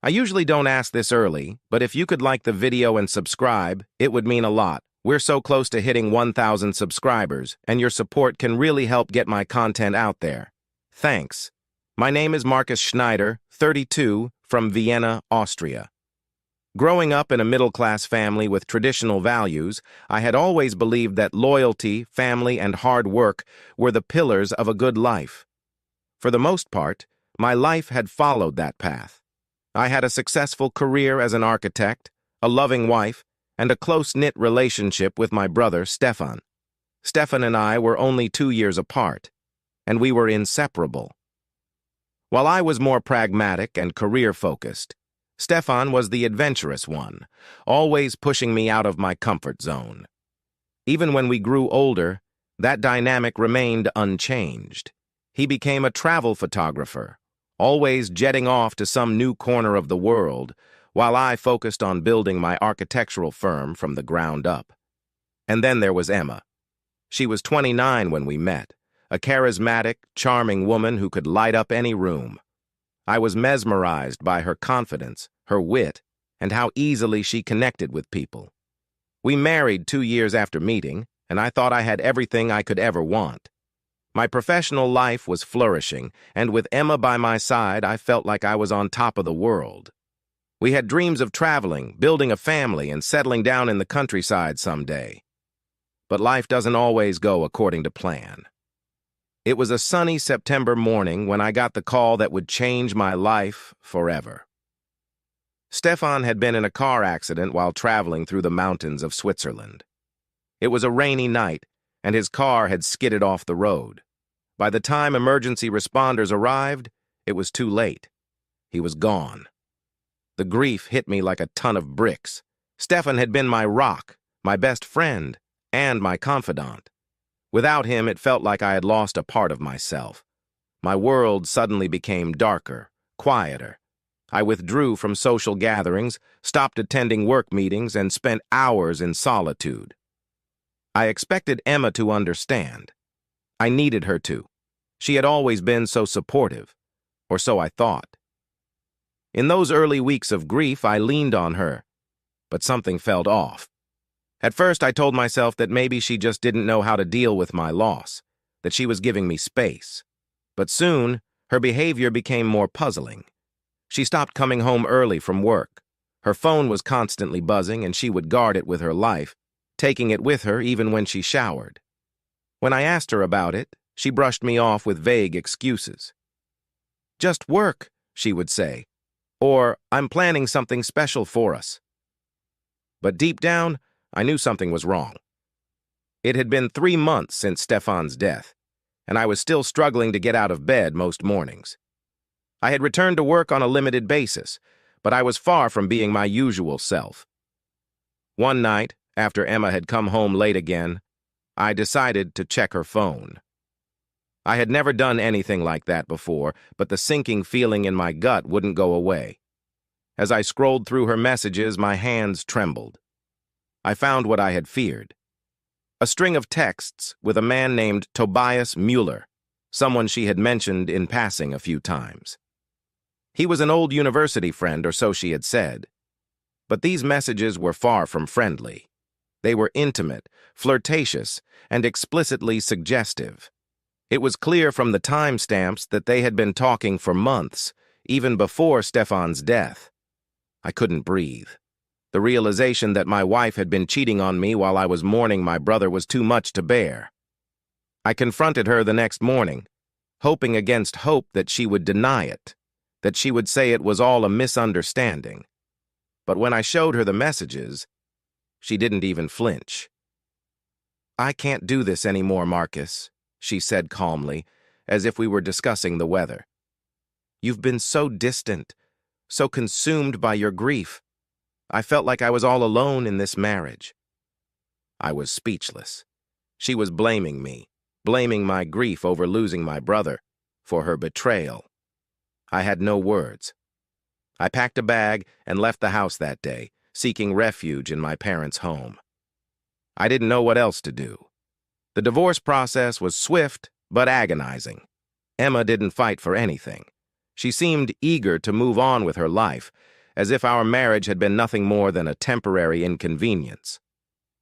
I usually don't ask this early, but if you could like the video and subscribe, it would mean a lot. We're so close to hitting 1,000 subscribers, and your support can really help get my content out there. Thanks. My name is Marcus Schneider, 32, from Vienna, Austria. Growing up in a middle-class family with traditional values, I had always believed that loyalty, family, and hard work were the pillars of a good life. For the most part, my life had followed that path. I had a successful career as an architect, a loving wife, and a close-knit relationship with my brother, Stefan. Stefan and I were only 2 years apart, and we were inseparable. While I was more pragmatic and career-focused, Stefan was the adventurous one, always pushing me out of my comfort zone. Even when we grew older, that dynamic remained unchanged. He became a travel photographer, always jetting off to some new corner of the world, while I focused on building my architectural firm from the ground up. And then there was Emma. She was 29 when we met, a charismatic, charming woman who could light up any room. I was mesmerized by her confidence, her wit, and how easily she connected with people. We married 2 years after meeting, and I thought I had everything I could ever want. My professional life was flourishing, and with Emma by my side, I felt like I was on top of the world. We had dreams of traveling, building a family, and settling down in the countryside someday. But life doesn't always go according to plan. It was a sunny September morning when I got the call that would change my life forever. Stefan had been in a car accident while traveling through the mountains of Switzerland. It was a rainy night, and his car had skidded off the road. By the time emergency responders arrived, it was too late. He was gone. The grief hit me like a ton of bricks. Stefan had been my rock, my best friend, and my confidant. Without him, it felt like I had lost a part of myself. My world suddenly became darker, quieter. I withdrew from social gatherings, stopped attending work meetings, and spent hours in solitude. I expected Emma to understand. I needed her to. She had always been so supportive, or so I thought. In those early weeks of grief, I leaned on her, but something felt off. At first, I told myself that maybe she just didn't know how to deal with my loss, that she was giving me space. But soon, her behavior became more puzzling. She stopped coming home early from work. Her phone was constantly buzzing, and she would guard it with her life, taking it with her even when she showered. When I asked her about it, she brushed me off with vague excuses. "Just work," she would say, or "I'm planning something special for us." But deep down, I knew something was wrong. It had been 3 months since Stefan's death, and I was still struggling to get out of bed most mornings. I had returned to work on a limited basis, but I was far from being my usual self. One night, after Emma had come home late again, I decided to check her phone. I had never done anything like that before, but the sinking feeling in my gut wouldn't go away. As I scrolled through her messages, my hands trembled. I found what I had feared. A string of texts with a man named Tobias Mueller, someone she had mentioned in passing a few times. He was an old university friend, or so she had said. But these messages were far from friendly. They were intimate, flirtatious, and explicitly suggestive. It was clear from the timestamps that they had been talking for months, even before Stefan's death. I couldn't breathe. The realization that my wife had been cheating on me while I was mourning my brother was too much to bear. I confronted her the next morning, hoping against hope that she would deny it, that she would say it was all a misunderstanding. But when I showed her the messages, she didn't even flinch. "I can't do this anymore, Marcus," she said calmly, as if we were discussing the weather. "You've been so distant, so consumed by your grief. I felt like I was all alone in this marriage." I was speechless. She was blaming me, blaming my grief over losing my brother, for her betrayal. I had no words. I packed a bag and left the house that day, seeking refuge in my parents' home. I didn't know what else to do. The divorce process was swift but agonizing. Emma didn't fight for anything. She seemed eager to move on with her life, as if our marriage had been nothing more than a temporary inconvenience.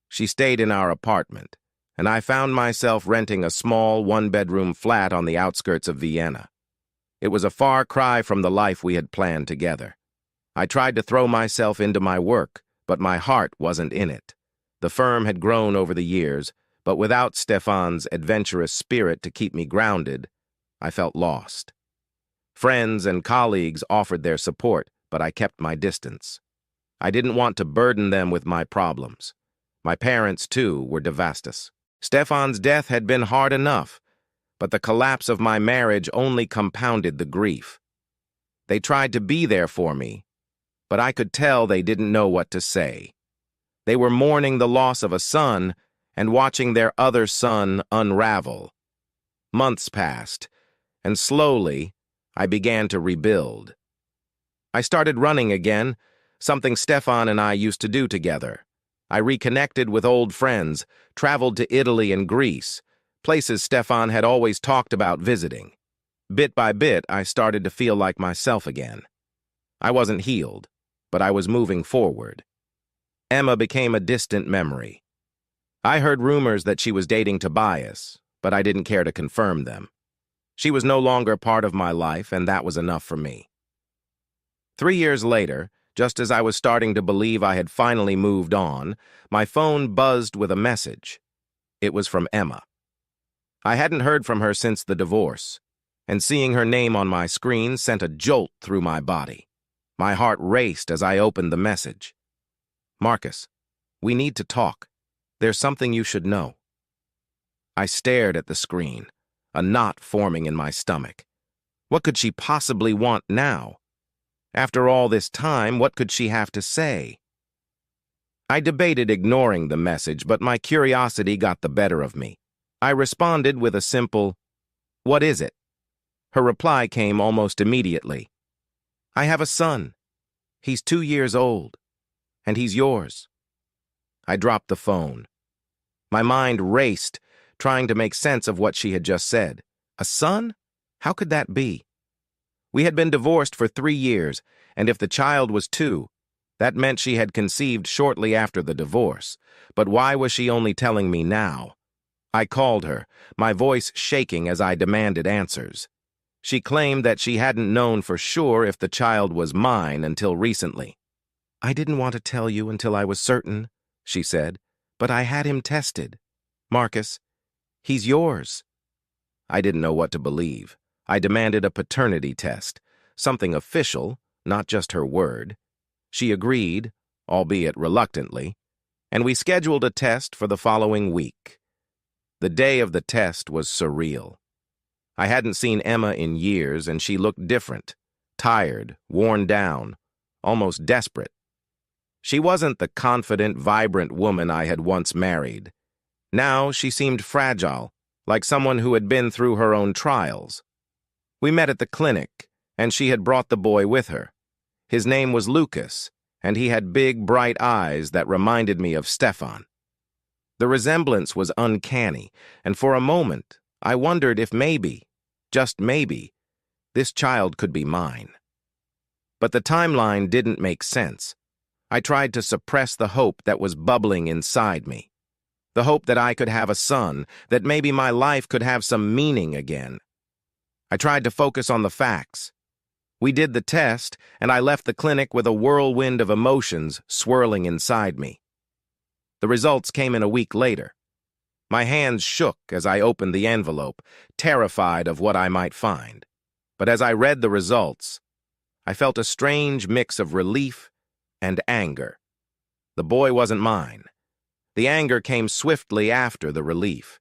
She stayed in our apartment, and I found myself renting a small one-bedroom flat on the outskirts of Vienna. It was a far cry from the life we had planned together. I tried to throw myself into my work, but my heart wasn't in it. The firm had grown over the years, but without Stefan's adventurous spirit to keep me grounded, I felt lost. Friends and colleagues offered their support, but I kept my distance. I didn't want to burden them with my problems. My parents, too, were devastated. Stefan's death had been hard enough, but the collapse of my marriage only compounded the grief. They tried to be there for me, but I could tell they didn't know what to say. They were mourning the loss of a son and watching their other son unravel. Months passed, and slowly, I began to rebuild. I started running again, something Stefan and I used to do together. I reconnected with old friends, traveled to Italy and Greece, places Stefan had always talked about visiting. Bit by bit, I started to feel like myself again. I wasn't healed, but I was moving forward. Emma became a distant memory. I heard rumors that she was dating Tobias, but I didn't care to confirm them. She was no longer part of my life, and that was enough for me. 3 years later, just as I was starting to believe I had finally moved on, my phone buzzed with a message. It was from Emma. I hadn't heard from her since the divorce, and seeing her name on my screen sent a jolt through my body. My heart raced as I opened the message. "Marcus, we need to talk. There's something you should know." I stared at the screen, a knot forming in my stomach. What could she possibly want now? After all this time, what could she have to say? I debated ignoring the message, but my curiosity got the better of me. I responded with a simple, "What is it?" Her reply came almost immediately. "I have a son. He's 2 years old, and he's yours." I dropped the phone. My mind raced, trying to make sense of what she had just said. A son? How could that be? We had been divorced for 3 years, and if the child was 2, that meant she had conceived shortly after the divorce. But why was she only telling me now? I called her, my voice shaking as I demanded answers. She claimed that she hadn't known for sure if the child was mine until recently. "I didn't want to tell you until I was certain," she said, "but I had him tested. Marcus, he's yours." I didn't know what to believe. I demanded a paternity test, something official, not just her word. She agreed, albeit reluctantly, and we scheduled a test for the following week. The day of the test was surreal. I hadn't seen Emma in years, and she looked different, tired, worn down, almost desperate. She wasn't the confident, vibrant woman I had once married. Now she seemed fragile, like someone who had been through her own trials. We met at the clinic, and she had brought the boy with her. His name was Lucas, and he had big, bright eyes that reminded me of Stefan. The resemblance was uncanny, and for a moment, I wondered if maybe, just maybe, this child could be mine. But the timeline didn't make sense. I tried to suppress the hope that was bubbling inside me. The hope that I could have a son, that maybe my life could have some meaning again. I tried to focus on the facts. We did the test, and I left the clinic with a whirlwind of emotions swirling inside me. The results came in a week later. My hands shook as I opened the envelope, terrified of what I might find. But as I read the results, I felt a strange mix of relief and anger. The boy wasn't mine. The anger came swiftly after the relief.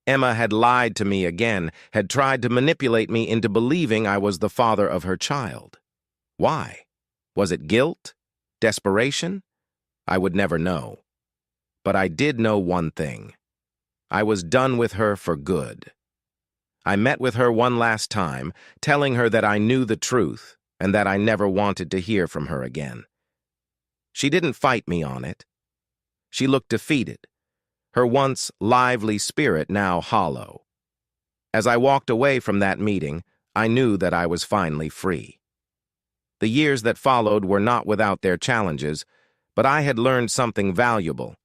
Emma had lied to me again, had tried to manipulate me into believing I was the father of her child. Why? Was it guilt? Desperation? I would never know. But I did know one thing. I was done with her for good. I met with her one last time, telling her that I knew the truth and that I never wanted to hear from her again. She didn't fight me on it. She looked defeated, her once lively spirit now hollow. As I walked away from that meeting, I knew that I was finally free. The years that followed were not without their challenges, but I had learned something valuable.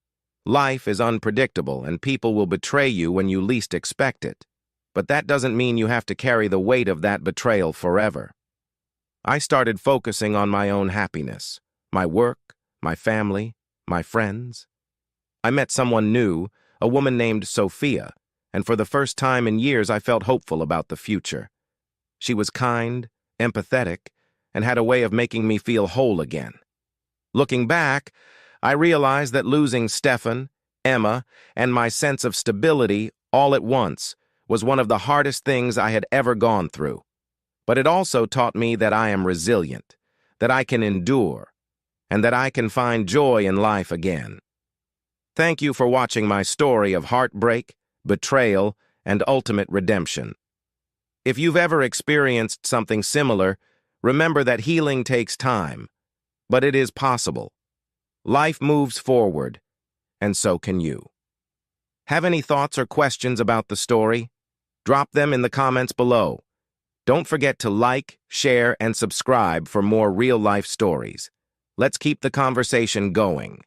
Life is unpredictable, and people will betray you when you least expect it. But that doesn't mean you have to carry the weight of that betrayal forever. I started focusing on my own happiness, my work, my family, my friends. I met someone new, a woman named Sophia, and for the first time in years I felt hopeful about the future. She was kind, empathetic, and had a way of making me feel whole again. Looking back, I realized that losing Stefan, Emma, and my sense of stability all at once was one of the hardest things I had ever gone through. But it also taught me that I am resilient, that I can endure, and that I can find joy in life again. Thank you for watching my story of heartbreak, betrayal, and ultimate redemption. If you've ever experienced something similar, remember that healing takes time, but it is possible. Life moves forward, and so can you. Have any thoughts or questions about the story? Drop them in the comments below. Don't forget to like, share, and subscribe for more real-life stories. Let's keep the conversation going.